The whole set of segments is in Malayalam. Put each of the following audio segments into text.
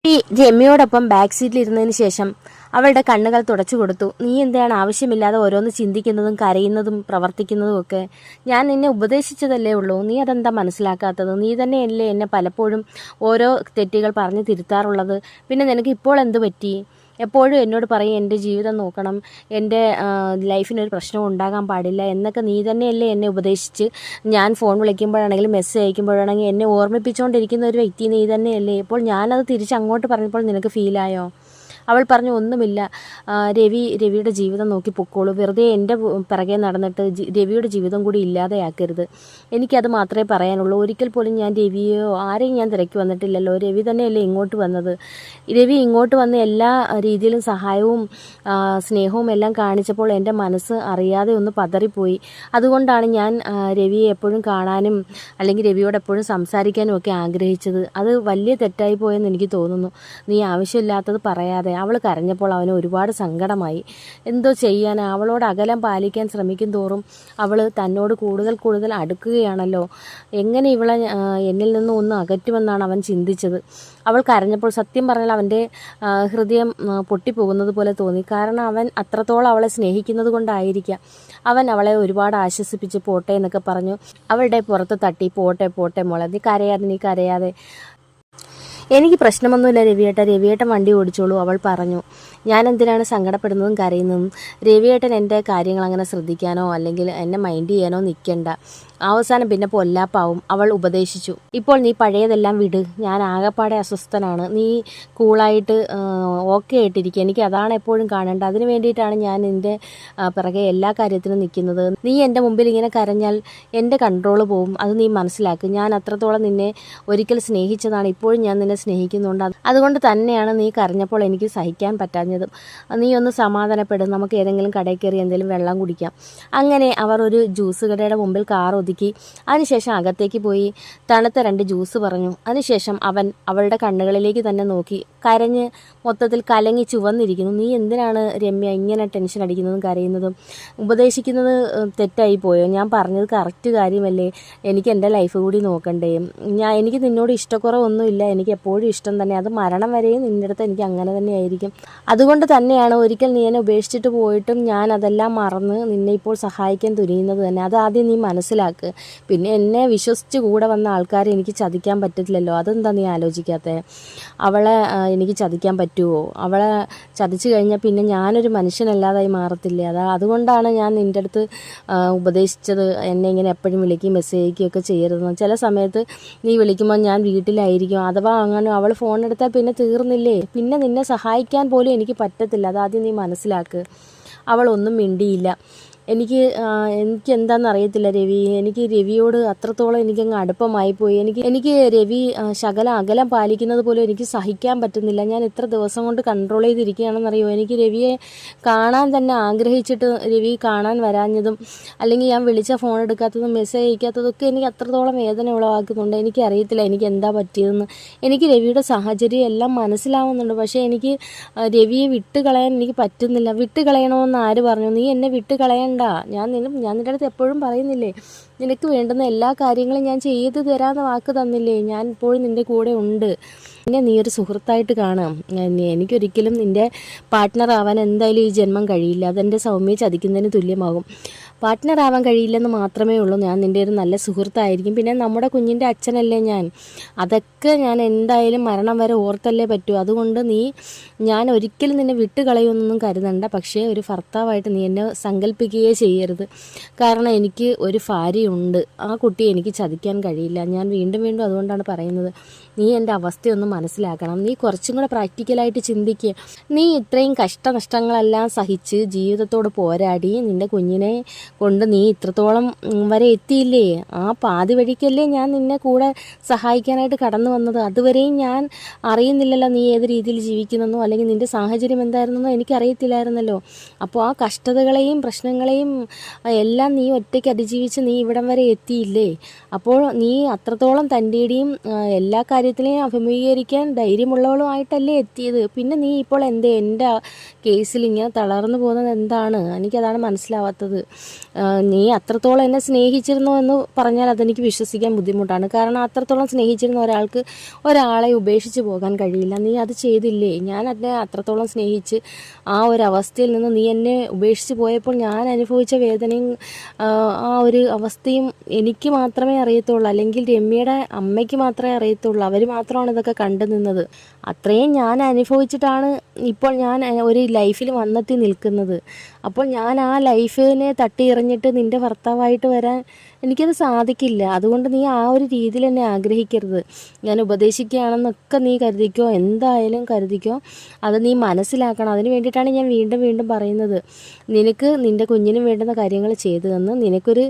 ഈ രമ്യയോടൊപ്പം ബാക്ക് സീറ്റിൽ ഇരുന്നതിന് ശേഷം അവളുടെ കണ്ണുകൾ തുടച്ചു കൊടുത്തു. നീ എന്താണ് ആവശ്യമില്ലാതെ ഓരോന്ന് ചിന്തിക്കുന്നതും കരയുന്നതും പ്രവർത്തിക്കുന്നതും ഒക്കെ? ഞാൻ നിന്നെ ഉപദേശിച്ചതല്ലേ ഉള്ളൂ, നീ അതെന്താ മനസ്സിലാക്കാത്തത്? നീ തന്നെയല്ലേ എന്നെ പലപ്പോഴും ഓരോ തെറ്റുകൾ പറഞ്ഞ് തിരുത്താറുള്ളത്. പിന്നെ നിനക്ക് ഇപ്പോൾ എന്ത് പറ്റി? എപ്പോഴും എന്നോട് പറയും എൻ്റെ ജീവിതം നോക്കണം, എൻ്റെ ലൈഫിനൊരു പ്രശ്നം ഉണ്ടാകാൻ പാടില്ല എന്നൊക്കെ നീ തന്നെയല്ലേ എന്നെ ഉപദേശിച്ച്. ഞാൻ ഫോൺ വിളിക്കുമ്പോഴാണെങ്കിലും മെസ്സേജ് അയക്കുമ്പോഴാണെങ്കിൽ എന്നെ ഓർമ്മിപ്പിച്ചുകൊണ്ടിരിക്കുന്ന ഒരു വ്യക്തി നീ തന്നെയല്ലേ. ഇപ്പോൾ ഞാനത് തിരിച്ച് അങ്ങോട്ട് പറഞ്ഞപ്പോൾ നിനക്ക് ഫീലായോ? അവൾ പറഞ്ഞു, ഒന്നുമില്ല, രവിയുടെ ജീവിതം നോക്കി പൊക്കോളൂ, വെറുതെ എൻ്റെ പിറകെ നടന്നിട്ട് രവിയുടെ ജീവിതം കൂടി ഇല്ലാതെയാക്കരുത്. എനിക്കത് മാത്രമേ പറയാനുള്ളൂ. ഒരിക്കൽ പോലും ഞാൻ രവിയോ ആരെയും ഞാൻ തിരക്കി വന്നിട്ടില്ലല്ലോ. രവി തന്നെയല്ലേ ഇങ്ങോട്ട് വന്നത്. രവി ഇങ്ങോട്ട് വന്ന് എല്ലാ രീതിയിലും സഹായവും സ്നേഹവും എല്ലാം കാണിച്ചപ്പോൾ എൻ്റെ മനസ്സ് അറിയാതെ ഒന്ന് പതറിപ്പോയി. അതുകൊണ്ടാണ് ഞാൻ രവിയെ എപ്പോഴും കാണാനും അല്ലെങ്കിൽ രവിയോട് എപ്പോഴും സംസാരിക്കാനും ഒക്കെ ആഗ്രഹിച്ചത്. അത് വലിയ തെറ്റായി പോയെന്ന് എനിക്ക് തോന്നുന്നു. നീ ആവശ്യമില്ലാത്തത് പറയാതെ. അവൾ കരഞ്ഞപ്പോൾ അവന് ഒരുപാട് സങ്കടമായി. എന്തോ ചെയ്യാൻ, അവളോട് അകലം പാലിക്കാൻ ശ്രമിക്കും തോറും അവൾ തന്നോട് കൂടുതൽ അടുക്കുകയാണല്ലോ. എങ്ങനെ ഇവളെ എന്നിൽ നിന്നും ഒന്ന് അകറ്റുമെന്നാണ് അവൻ ചിന്തിച്ചത്. അവൾ കരഞ്ഞപ്പോൾ സത്യം പറഞ്ഞാൽ അവൻ്റെ ഹൃദയം പൊട്ടിപ്പോകുന്നത് പോലെ തോന്നി. കാരണം അവൻ അത്രത്തോളം അവളെ സ്നേഹിക്കുന്നത് കൊണ്ടായിരിക്കാം. അവൻ അവളെ ഒരുപാട് ആശ്വസിപ്പിച്ച് പോട്ടെ എന്നൊക്കെ പറഞ്ഞു അവളുടെ പുറത്ത് തട്ടി. പോട്ടെ മോളെ, നീ കരയാതെ, എനിക്ക് പ്രശ്നമൊന്നുമില്ല രവിയേട്ടൻ വണ്ടി ഓടിച്ചോളൂ, അവൾ പറഞ്ഞു. ഞാൻ എന്തിനാണ് സങ്കടപ്പെടുന്നതും കരയുന്നതും? രവിയേട്ടൻ എൻ്റെ കാര്യങ്ങൾ അങ്ങനെ ശ്രദ്ധിക്കാനോ അല്ലെങ്കിൽ എന്നെ മൈൻഡ് ചെയ്യാനോ നിൽക്കണ്ട. അവസാനം പിന്നെ പൊല്ലാപ്പാവും, അവൾ ഉപദേശിച്ചു. ഇപ്പോൾ നീ പഴയതെല്ലാം വിട്, ഞാൻ ആകെപ്പാടെ അസ്വസ്ഥനാണ്. നീ കൂളായിട്ട് ഓക്കെ ആയിട്ടിരിക്കുക, എനിക്ക് അതാണ് എപ്പോഴും കാണേണ്ടത്. അതിന് വേണ്ടിയിട്ടാണ് ഞാൻ നിൻ്റെ പിറകെ എല്ലാ കാര്യത്തിനും നിൽക്കുന്നത്. നീ എൻ്റെ മുമ്പിൽ ഇങ്ങനെ കരഞ്ഞാൽ എൻ്റെ കൺട്രോൾ പോവും, അത് നീ മനസ്സിലാക്കുക. ഞാൻ അത്രത്തോളം നിന്നെ ഒരിക്കൽ സ്നേഹിച്ചതാണ്, ഇപ്പോഴും ഞാൻ നിന്നെ സ്നേഹിക്കുന്നുണ്ട്. അതുകൊണ്ട് തന്നെയാണ് നീ കരഞ്ഞപ്പോൾ എനിക്ക് സഹിക്കാൻ പറ്റാഞ്ഞതും. നീ ഒന്ന് സമാധാനപ്പെടും, നമുക്ക് ഏതെങ്കിലും കടയിൽ കയറി എന്തെങ്കിലും വെള്ളം കുടിക്കാം. അങ്ങനെ അവർ ഒരു ജ്യൂസ് കടയുടെ മുമ്പിൽ കാർ ഒതുക്കി. അതിനുശേഷം അകത്തേക്ക് പോയി തണുത്ത 2 ജ്യൂസ് പറഞ്ഞു. അതിനുശേഷം അവൻ അവളുടെ കണ്ണുകളിലേക്ക് തന്നെ നോക്കി. കരഞ്ഞ് മൊത്തത്തിൽ കലങ്ങി ചുവന്നിരിക്കുന്നു. നീ എന്തിനാണ് രമ്യ ഇങ്ങനെ ടെൻഷൻ അടിക്കുന്നതും കരയുന്നതും? ഉപദേശിക്കുന്നത് തെറ്റായി പോയോ? ഞാൻ പറഞ്ഞത് കറക്റ്റ് കാര്യമല്ലേ? എനിക്ക് എൻ്റെ ലൈഫ് കൂടി നോക്കണ്ടേ? എനിക്ക് നിന്നോട് ഇഷ്ടക്കുറവൊന്നുമില്ല, എനിക്ക് എപ്പോഴും ഇഷ്ടം തന്നെ. അത് മരണം വരെയും നിൻ്റെ അടുത്ത് എനിക്ക് അങ്ങനെ തന്നെ ആയിരിക്കും. അതുകൊണ്ട് തന്നെയാണ് ഒരിക്കൽ നീ എന്നെ ഉപേക്ഷിച്ചിട്ട് പോയിട്ടും ഞാൻ അതെല്ലാം മറന്ന് നിന്നെ ഇപ്പോൾ സഹായിക്കാൻ തുനിയുന്നത് തന്നെ. അത് ആദ്യം നീ മനസ്സിലാക്കുക. പിന്നെ എന്നെ വിശ്വസിച്ച് കൂടെ വന്ന ആൾക്കാരെ എനിക്ക് ചതിക്കാൻ പറ്റില്ലല്ലോ. അതെന്താ നീ ആലോചിക്കാത്തത്? അവളെ എനിക്ക് ചതിക്കാൻ പറ്റുമോ? അവളെ ചതിച്ചു കഴിഞ്ഞാൽ പിന്നെ ഞാനൊരു മനുഷ്യനല്ലാതായി മാറത്തില്ലേ? അതുകൊണ്ടാണ് ഞാൻ നിൻ്റെ അടുത്ത് ഉപദേശിച്ചത്, എന്നെ ഇങ്ങനെ എപ്പോഴും വിളിക്കുകയും മെസ്സേജ് അയക്കുകയൊക്കെ ചെയ്യരുതെന്ന്. ചില സമയത്ത് നീ വിളിക്കുമ്പോൾ ഞാൻ വീട്ടിലായിരിക്കും, അഥവാ അങ്ങനെ അവൾ ഫോൺ എടുത്താൽ പിന്നെ തീർന്നില്ലേ? പിന്നെ നിന്നെ സഹായിക്കാൻ പോലും എനിക്ക് പറ്റത്തില്ല. അതാദ്യം നീ മനസ്സിലാക്കുക. അവൾ ഒന്നും മിണ്ടിയില്ല. എനിക്ക് എന്താണെന്ന് അറിയത്തില്ല എനിക്ക് രവിയോട് അത്രത്തോളം എനിക്കങ്ങ് അടുപ്പമായി പോയി. എനിക്ക് രവി ശകലം അകലം പാലിക്കുന്നത് പോലും എനിക്ക് സഹിക്കാൻ പറ്റുന്നില്ല. ഞാൻ എത്ര ദിവസം കൊണ്ട് കൺട്രോൾ ചെയ്തിരിക്കുകയാണെന്നറിയോ? എനിക്ക് രവിയെ കാണാൻ തന്നെ ആഗ്രഹിച്ചിട്ട് രവി കാണാൻ വരാഞ്ഞതും അല്ലെങ്കിൽ ഞാൻ വിളിച്ച ഫോൺ എടുക്കാത്തതും മെസ്സേജ് അയക്കാത്തതൊക്കെ എനിക്ക് അത്രത്തോളം വേദന ഉളവാക്കുന്നുണ്ട്. എനിക്കറിയത്തില്ല എനിക്ക് എന്താ പറ്റിയതെന്ന്. എനിക്ക് രവിയുടെ സാഹചര്യം എല്ലാം മനസ്സിലാവുന്നുണ്ട്, പക്ഷേ എനിക്ക് രവിയെ വിട്ട് കളയാൻ എനിക്ക് പറ്റുന്നില്ല. വിട്ട് കളയണമെന്ന് ആര് പറഞ്ഞു? നീ എന്നെ വിട്ട് കളയണ്ട. ഞാൻ നിൻ്റെ അടുത്ത് എപ്പോഴും പറയുന്നില്ലേ, നിനക്ക് വേണ്ടുന്ന എല്ലാ കാര്യങ്ങളും ഞാൻ ചെയ്തു തരാമെന്ന് വാക്ക് തന്നില്ലേ? ഞാൻ ഇപ്പോഴും നിൻ്റെ കൂടെ ഉണ്ട്. പിന്നെ നീ ഒരു സുഹൃത്തായിട്ട് കാണാം. എനിക്കൊരിക്കലും നിൻ്റെ പാർട്ട്ണർ ആവാൻ എന്തായാലും ഈ ജന്മം കഴിയില്ല. അതെൻ്റെ സൗമ്യയെ ചതിക്കുന്നതിന് തുല്യമാകും. പാർട്ട്ണർ ആവാൻ കഴിയില്ലെന്ന് മാത്രമേ ഉള്ളൂ. ഞാൻ നിൻ്റെ ഒരു നല്ല സുഹൃത്തായിരിക്കും. പിന്നെ നമ്മുടെ കുഞ്ഞിൻ്റെ അച്ഛനല്ലേ ഞാൻ. അതൊക്കെ ഞാൻ എന്തായാലും മരണം വരെ ഓർത്തല്ലേ പറ്റൂ. അതുകൊണ്ട് ഞാൻ ഒരിക്കലും നിന്നെ വിട്ട് കളയുമെന്നൊന്നും കരുതണ്ട. പക്ഷേ ഒരു ഭർത്താവായിട്ട് നീ എന്നെ സങ്കല്പിക്കുകയേ ചെയ്യരുത്. കാരണം എനിക്ക് ഒരു ഭാര്യയുണ്ട്. ആ കുട്ടിയെ എനിക്ക് ചതിക്കാൻ കഴിയില്ല. ഞാൻ വീണ്ടും അതുകൊണ്ടാണ് പറയുന്നത്. നീ എൻ്റെ അവസ്ഥയൊന്ന് മനസ്സിലാക്കണം. നീ കുറച്ചും കൂടെ പ്രാക്ടിക്കലായിട്ട് ചിന്തിക്കുക. നീ ഇത്രയും കഷ്ടനഷ്ടങ്ങളെല്ലാം സഹിച്ച് ജീവിതത്തോട് പോരാടി നിൻ്റെ കുഞ്ഞിനെ കൊണ്ട് നീ ഇത്രത്തോളം വരെ എത്തിയില്ലേ? ആ പാതി വഴിക്കല്ലേ ഞാൻ നിന്നെ കൂടെ സഹായിക്കാനായിട്ട് കടന്നു വന്നത്. അതുവരെയും ഞാൻ അറിയുന്നില്ലല്ലോ നീ ഏത് രീതിയിൽ ജീവിക്കുന്നെന്നോ അല്ലെങ്കിൽ നിൻ്റെ സാഹചര്യം എന്തായിരുന്നെന്നോ എനിക്കറിയത്തില്ലായിരുന്നല്ലോ. അപ്പോൾ ആ കഷ്ടതകളെയും പ്രശ്നങ്ങളെയും എല്ലാം നീ ഒറ്റയ്ക്ക് അതിജീവിച്ച് നീ ഇവിടം വരെ എത്തിയില്ലേ? അപ്പോൾ നീ അത്രത്തോളം തൻ്റെയും എല്ലാ കാര്യത്തിനെ അഭിമുഖീകരിക്കാൻ ധൈര്യമുള്ളവളുമായിട്ടല്ലേ എത്തിയത്. പിന്നെ നീ ഇപ്പോൾ എൻ്റെ കേസിൽ ഇങ്ങനെ തളർന്നു പോകുന്നത് എന്താണ്? എനിക്കതാണ് മനസ്സിലാവാത്തത്. നീ അത്രത്തോളം എന്നെ സ്നേഹിച്ചിരുന്നോ എന്ന് പറഞ്ഞാൽ അതെനിക്ക് വിശ്വസിക്കാൻ ബുദ്ധിമുട്ടാണ്. കാരണം അത്രത്തോളം സ്നേഹിച്ചിരുന്ന ഒരാൾക്ക് ഒരാളെ ഉപേക്ഷിച്ച് പോകാൻ കഴിയില്ല. നീ അത് ചെയ്തില്ലേ? ഞാൻ എന്നെ അത്രത്തോളം സ്നേഹിച്ച് ആ ഒരു അവസ്ഥയിൽ നിന്ന് നീ എന്നെ ഉപേക്ഷിച്ച് പോയപ്പോൾ ഞാൻ അനുഭവിച്ച വേദനയും ആ ഒരു അവസ്ഥയും എനിക്ക് മാത്രമേ അറിയത്തുള്ളൂ, അല്ലെങ്കിൽ രമ്യയുടെ അമ്മയ്ക്ക് മാത്രമേ അറിയത്തുള്ളൂ. അവർ മാത്രമാണ് ഇതൊക്കെ കണ്ടു നിന്നത്. അത്രയും ഞാൻ അനുഭവിച്ചിട്ടാണ് ഇപ്പോൾ ഞാൻ ഒരു ലൈഫിൽ വന്നെത്തി നിൽക്കുന്നത്. അപ്പോൾ ഞാൻ ആ ലൈഫിനെ തട്ടി എറിഞ്ഞിട്ട് നിൻ്റെ ഭർത്താവായിട്ട് വരാൻ എനിക്കത് സാധിക്കില്ല. അതുകൊണ്ട് നീ ആ ഒരു രീതിയിൽ എന്നെ ആഗ്രഹിക്കരുത്. ഞാൻ ഉപദേശിക്കുകയാണെന്നൊക്കെ നീ കരുതിക്കോ, എന്തായാലും കരുതിക്കോ. അത് നീ മനസ്സിലാക്കണം. അതിന് വേണ്ടിയിട്ടാണ് ഞാൻ വീണ്ടും വീണ്ടും പറയുന്നത്. നിനക്ക് നിൻ്റെ കുഞ്ഞിനും വേണ്ടുന്ന കാര്യങ്ങൾ ചെയ്തു തന്ന് നിനക്കൊരു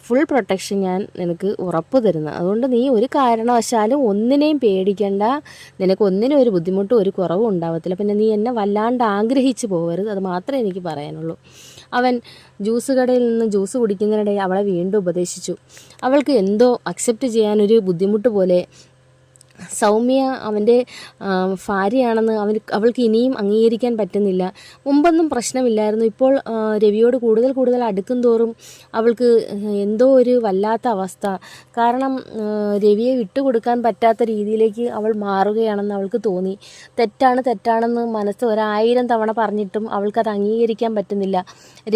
ഫുൾ പ്രൊട്ടക്ഷൻ ഞാൻ നിനക്ക് ഉറപ്പ് തരുന്നത്. അതുകൊണ്ട് നീ ഒരു കാരണവശാലും ഒന്നിനെയും പേടിക്കണ്ട. നിനക്ക് ഒന്നിനും ഒരു ബുദ്ധിമുട്ടും ഒരു കുറവും ഉണ്ടാവത്തില്ല. പിന്നെ നീ എന്നെ വല്ലാണ്ട് ആഗ്രഹിച്ചു പോകരുത്. അത് മാത്രമേ എനിക്ക് പറയാനുള്ളൂ. അവൻ ജ്യൂസ് കടയിൽ നിന്ന് ജ്യൂസ് കുടിക്കുന്നതിനിടെ അവളെ വീണ്ടും ഉപദേശിച്ചു. അവൾക്ക് എന്തോ അക്സെപ്റ്റ് ചെയ്യാനൊരു ബുദ്ധിമുട്ട് പോലെ. സൗമ്യ അവൻ്റെ ഭാര്യയാണെന്ന് അവൾക്ക് ഇനിയും അംഗീകരിക്കാൻ പറ്റുന്നില്ല. മുമ്പൊന്നും പ്രശ്നമില്ലായിരുന്നു. ഇപ്പോൾ രവിയോട് കൂടുതൽ അടുക്കും തോറും അവൾക്ക് എന്തോ ഒരു വല്ലാത്ത അവസ്ഥ. കാരണം രവിയെ വിട്ടുകൊടുക്കാൻ പറ്റാത്ത രീതിയിലേക്ക് അവൾ മാറുകയാണെന്ന് അവൾക്ക് തോന്നി. തെറ്റാണെന്ന് മനസ്സ് 1000 തവണ പറഞ്ഞിട്ടും അവൾക്കത് അംഗീകരിക്കാൻ പറ്റുന്നില്ല.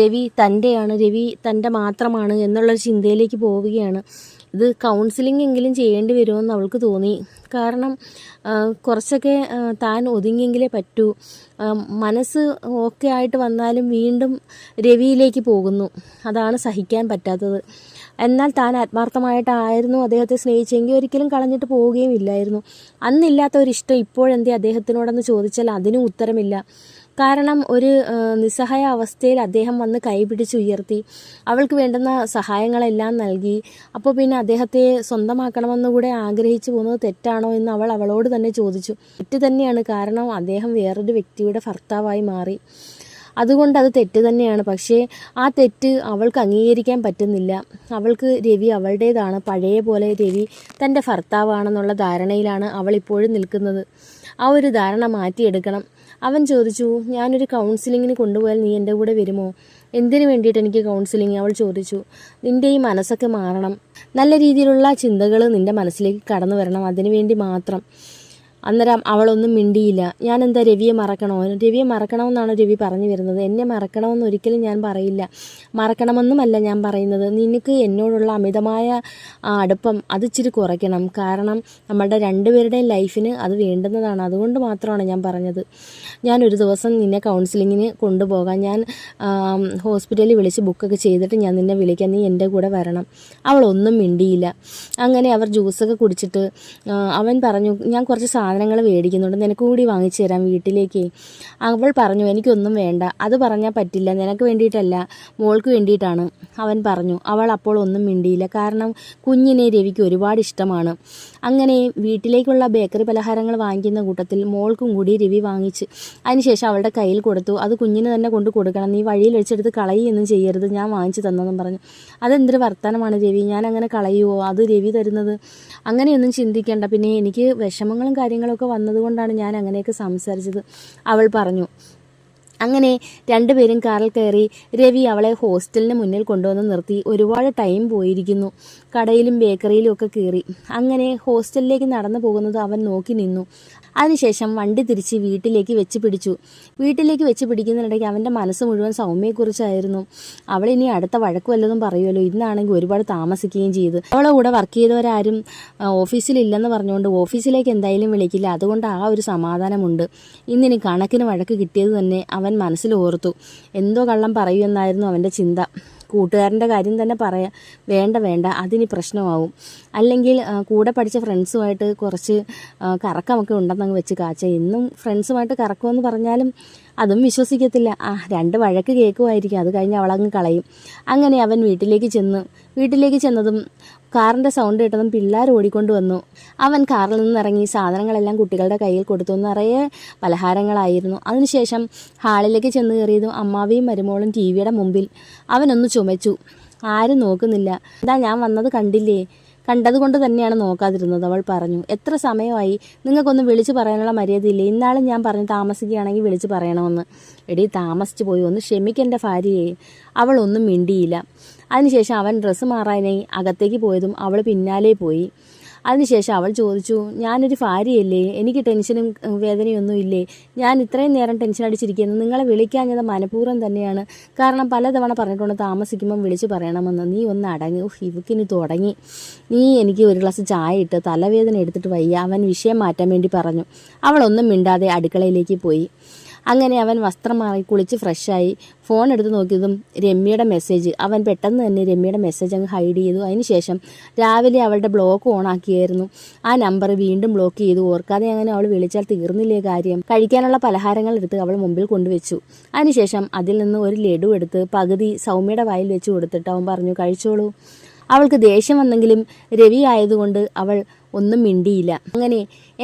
രവി തൻ്റെയാണ്, രവി തൻ്റെ മാത്രമാണ് എന്നുള്ളൊരു ചിന്തയിലേക്ക് പോവുകയാണ്. ഇത് കൗൺസിലിംഗ് എങ്കിലും ചെയ്യേണ്ടി വരുമെന്ന് അവൾക്ക് തോന്നി. കാരണം കുറച്ചൊക്കെ താൻ ഒതുങ്ങിയെങ്കിലേ പറ്റൂ. മനസ്സ് ഓക്കെ ആയിട്ട് വന്നാലും വീണ്ടും രവിയിലേക്ക് പോകുന്നു. അതാണ് സഹിക്കാൻ പറ്റാത്തത്. എന്നാൽ താൻ ആത്മാർത്ഥമായിട്ടായിരുന്നു അദ്ദേഹത്തെ സ്നേഹിച്ചെങ്കിൽ ഒരിക്കലും കളഞ്ഞിട്ട് പോവുകയും ഇല്ലായിരുന്നു. അന്നില്ലാത്ത ഒരിഷ്ടം ഇപ്പോഴെന്തേ അദ്ദേഹത്തിനോടെന്ന് ചോദിച്ചാൽ അതിനും ഉത്തരമില്ല. കാരണം ഒരു നിസ്സഹായ അവസ്ഥയിൽ അദ്ദേഹം വന്ന് കൈപിടിച്ചുയർത്തി അവൾക്ക് വേണ്ടുന്ന സഹായങ്ങളെല്ലാം നൽകി. അപ്പോൾ പിന്നെ അദ്ദേഹത്തെ സ്വന്തമാക്കണമെന്നുകൂടെ ആഗ്രഹിച്ചു പോകുന്നത് തെറ്റാണോ എന്ന് അവൾ അവളോട് തന്നെ ചോദിച്ചു. തെറ്റ് തന്നെയാണ്. കാരണം അദ്ദേഹം വേറൊരു വ്യക്തിയുടെ ഭർത്താവായി മാറി. അതുകൊണ്ട് അത് തെറ്റ് തന്നെയാണ്. പക്ഷേ ആ തെറ്റ് അവൾക്ക് അംഗീകരിക്കാൻ പറ്റുന്നില്ല. അവൾക്ക് രവി അവളുടേതാണ്. പഴയ പോലെ രവി തൻ്റെ ഭർത്താവാണെന്നുള്ള ധാരണയിലാണ് അവൾ ഇപ്പോഴും നിൽക്കുന്നത്. ആ ഒരു ധാരണ മാറ്റിയെടുക്കണം. അവൻ ചോദിച്ചു, ഞാനൊരു കൗൺസിലിങ്ങിന് കൊണ്ടുപോയാൽ നീ എൻ്റെ കൂടെ വരുമോ? എന്തിനു വേണ്ടിയിട്ട് എനിക്ക് കൗൺസിലിങ്? അവൾ ചോദിച്ചു. നിൻ്റെ ഈ മനസ്സൊക്കെ മാറണം. നല്ല രീതിയിലുള്ള ചിന്തകൾ നിൻ്റെ മനസ്സിലേക്ക് കടന്നു വരണം. അതിനു വേണ്ടി മാത്രം. അന്നേരം അവളൊന്നും മിണ്ടിയില്ല. ഞാൻ എന്താ രവിയെ മറക്കണോ? രവിയെ മറക്കണമെന്നാണ് രവി പറഞ്ഞു വരുന്നത്. എന്നെ മറക്കണമെന്ന് ഒരിക്കലും ഞാൻ പറയില്ല. മറക്കണമെന്നുമല്ല ഞാൻ പറയുന്നത്. നിനക്ക് എന്നോടുള്ള അമിതമായ അടുപ്പം അത് ഇച്ചിരി കുറയ്ക്കണം. കാരണം നമ്മളുടെ രണ്ടുപേരുടെയും ലൈഫിന് അത് വേണ്ടുന്നതാണ്. അതുകൊണ്ട് മാത്രമാണ് ഞാൻ പറഞ്ഞത്. ഞാനൊരു ദിവസം നിന്നെ കൗൺസിലിങ്ങിന് കൊണ്ടുപോകാം. ഞാൻ ഹോസ്പിറ്റലിൽ വിളിച്ച് ബുക്കൊക്കെ ചെയ്തിട്ട് ഞാൻ നിന്നെ വിളിക്കാം. നീ എൻ്റെ കൂടെ വരണം. അവളൊന്നും മിണ്ടിയില്ല. അങ്ങനെ അവർ ജ്യൂസൊക്കെ കുടിച്ചിട്ട് അവൻ പറഞ്ഞു, ഞാൻ കുറച്ച് സാധനങ്ങൾ മേടിക്കുന്നുണ്ട്, നിനക്ക് കൂടി വാങ്ങിച്ചു തരാം വീട്ടിലേക്ക്. അവൾ പറഞ്ഞു, എനിക്കൊന്നും വേണ്ട. അത് പറഞ്ഞാൽ പറ്റില്ല, നിനക്ക് വേണ്ടിയിട്ടല്ല, മോൾക്ക് വേണ്ടിയിട്ടാണ് അവൻ പറഞ്ഞു. അവൾ അപ്പോൾ ഒന്നും മിണ്ടിയില്ല. കാരണം കുഞ്ഞിനെ രവിക്ക് ഒരുപാട് ഇഷ്ടമാണ്. അങ്ങനെ വീട്ടിലേക്കുള്ള ബേക്കറി പലഹാരങ്ങൾ വാങ്ങിക്കുന്ന കൂട്ടത്തിൽ മോൾക്കും കൂടി രവി വാങ്ങിച്ച് അതിനുശേഷം അവളുടെ കയ്യിൽ കൊടുത്തു. അത് കുഞ്ഞിന് തന്നെ കൊണ്ട് കൊടുക്കണം, നീ വഴിയിൽ വെച്ചെടുത്ത് കളയുകയൊന്നും ചെയ്യരുത്, ഞാൻ വാങ്ങിച്ചു തന്നെന്നും പറഞ്ഞു. അതെന്തൊരു വർത്തമാനമാണ് രവി, ഞാൻ അങ്ങനെ കളയുമോ? അത് രവി തരുന്നത്. അങ്ങനെയൊന്നും ചിന്തിക്കേണ്ട. പിന്നെ എനിക്ക് വിഷമങ്ങളും കാര്യങ്ങളൊക്കെ വന്നതുകൊണ്ടാണ് ഞാൻ അങ്ങനെയൊക്കെ സംസാരിച്ചത്, അവൾ പറഞ്ഞു. അങ്ങനെ രണ്ടുപേരും കാറിൽ കയറി. രവി അവളെ ഹോസ്റ്റലിന് മുന്നിൽ കൊണ്ടുവന്ന് നിർത്തി. ഒരുപാട് ടൈം പോയിരിക്കുന്നു. കടയിലും ബേക്കറിയിലും ഒക്കെ കയറി. അങ്ങനെ ഹോസ്റ്റലിലേക്ക് നടന്നു പോകുന്നത് അവൻ നോക്കി നിന്നു. അതിനുശേഷം വണ്ടി തിരിച്ച് വീട്ടിലേക്ക് വെച്ച് പിടിച്ചു. വീട്ടിലേക്ക് വെച്ച് പിടിക്കുന്നതിനിടയ്ക്ക് അവൻ്റെ മനസ്സ് മുഴുവൻ സൗമ്യയെക്കുറിച്ചായിരുന്നു. അവളിനി അടുത്ത വഴക്ക് വല്ലതും പറയുമല്ലോ. ഇന്നാണെങ്കിൽ ഒരുപാട് താമസിക്കുകയും ചെയ്തു. അവളെ കൂടെ വർക്ക് ചെയ്തവരാരും ഓഫീസിലില്ലെന്ന് പറഞ്ഞുകൊണ്ട് ഓഫീസിലേക്ക് എന്തായാലും വിളിക്കില്ല. അതുകൊണ്ട് ആ ഒരു സമാധാനമുണ്ട്. ഇന്നിനി കണക്കിന് വഴക്ക് കിട്ടിയത് തന്നെ അവൻ മനസ്സിൽ ഓർത്തു. എന്തോ കള്ളം പറയുമെന്നായിരുന്നു അവൻ്റെ ചിന്ത. കൂട്ടുകാരൻ്റെ കാര്യം തന്നെ പറയാം. വേണ്ട അതിനി പ്രശ്നമാവും. അല്ലെങ്കിൽ കൂടെ പഠിച്ച ഫ്രണ്ട്സുമായിട്ട് കുറച്ച് കറക്കമൊക്കെ ഉണ്ടെന്നങ്ങ് വെച്ച് കാച്ച. എന്നും ഫ്രണ്ട്സുമായിട്ട് കറക്കമെന്ന് പറഞ്ഞാലും അതും വിശ്വസിക്കത്തില്ല. രണ്ട് വഴക്ക് കേൾക്കുമായിരിക്കും. അത് കഴിഞ്ഞ് അവളങ്ങ് കളയും. അങ്ങനെ അവൻ വീട്ടിലേക്ക് ചെന്നതും കാറിൻ്റെ സൗണ്ട് കേട്ടതും പിള്ളേർ ഓടിക്കൊണ്ട് വന്നു. അവൻ കാറിൽ നിന്നിറങ്ങി സാധനങ്ങളെല്ലാം കുട്ടികളുടെ കയ്യിൽ കൊടുത്തു. നിറയെ പലഹാരങ്ങളായിരുന്നു. അതിനുശേഷം ഹാളിലേക്ക് ചെന്ന് കയറിയതും അമ്മാവിയും മരുമോളും ടിവിയുടെ മുമ്പിൽ. അവനൊന്ന് ചുമച്ചു. ആരും നോക്കുന്നില്ല. എന്താ ഞാൻ വന്നത് കണ്ടില്ലേ? കണ്ടതുകൊണ്ട് തന്നെയാണ് നോക്കാതിരുന്നത്. അവൾ പറഞ്ഞു. എത്ര സമയമായി, നിങ്ങൾക്കൊന്ന് വിളിച്ച് പറയാനുള്ള മര്യാദയില്ലേ? ഇന്നാളും ഞാൻ പറഞ്ഞു താമസിക്കുകയാണെങ്കിൽ വിളിച്ച് പറയണമെന്ന്. എടി താമസിച്ചു പോയി, ഒന്ന് ക്ഷമിക്കെൻ്റെ ഭാര്യയെ. അവളൊന്നും മിണ്ടിയില്ല. അതിനുശേഷം അവൻ ഡ്രസ്സ് മാറാനായി അകത്തേക്ക് പോയതും അവൾ പിന്നാലെ പോയി. അതിനുശേഷം അവൾ ചോദിച്ചു, ഞാനൊരു ഭാര്യയല്ലേ, എനിക്ക് ടെൻഷനും വേദനയൊന്നും ഇല്ലേ? ഞാൻ ഇത്രയും നേരം ടെൻഷൻ അടിച്ചിരിക്കുന്നത് നിങ്ങളെ വിളിക്കാഞ്ഞത് മനഃപൂർവ്വം തന്നെയാണ്. കാരണം പലതവണ പറഞ്ഞിട്ടുണ്ട് താമസിക്കുമ്പം വിളിച്ച് പറയണമെന്ന്. നീ ഒന്ന് അടങ്ങി. ഇവക്കിനി തുടങ്ങി. നീ എനിക്ക് ഒരു ഗ്ലാസ് ചായ ഇട്ട്, തലവേദന എടുത്തിട്ട് വയ്യ. അവൻ വിഷയം മാറ്റാൻ വേണ്ടി പറഞ്ഞു. അവളൊന്നും മിണ്ടാതെ അടുക്കളയിലേക്ക് പോയി. അങ്ങനെ അവൻ വസ്ത്രം മാറി കുളിച്ച് ഫ്രഷായി ഫോൺ എടുത്ത് നോക്കിയതും രമ്യയുടെ മെസ്സേജ്. അവൻ പെട്ടെന്ന് തന്നെ രമ്യയുടെ മെസ്സേജ് അങ്ങ് ഹൈഡ് ചെയ്തു. അതിനുശേഷം രാവിലെ അവളുടെ ബ്ലോക്ക് ഓണാക്കിയായിരുന്നു. ആ നമ്പർ വീണ്ടും ബ്ലോക്ക് ചെയ്തു. ഓർക്കാതെ അങ്ങനെ അവൾ വിളിച്ചാൽ തീർന്നില്ലേ കാര്യം. കഴിക്കാനുള്ള പലഹാരങ്ങൾ എടുത്ത് അവൾ മുമ്പിൽ കൊണ്ടുവച്ചു. അതിനുശേഷം അതിൽ നിന്ന് ഒരു ലഡു എടുത്ത് പകുതി സൗമ്യയുടെ വായിൽ വെച്ച് കൊടുത്തിട്ട് അവൻ പറഞ്ഞു, കഴിച്ചോളൂ. അവൾക്ക് ദേഷ്യം വന്നെങ്കിലും രവി ആയതുകൊണ്ട് അവൾ ഒന്നും മിണ്ടിയില്ല.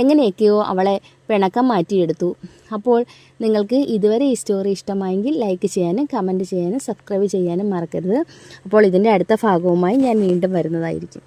എങ്ങനെയൊക്കെയോ അവളെ പിണക്കം മാറ്റിയെടുത്തു. അപ്പോൾ നിങ്ങൾക്ക് ഇതുവരെ ഈ സ്റ്റോറി ഇഷ്ടമായെങ്കിൽ ലൈക്ക് ചെയ്യാനും കമൻറ്റ് ചെയ്യാനും സബ്സ്ക്രൈബ് ചെയ്യാനും മറക്കരുത്. അപ്പോൾ ഇതിൻ്റെ അടുത്ത ഭാഗവുമായി ഞാൻ വീണ്ടും വരുന്നതായിരിക്കും.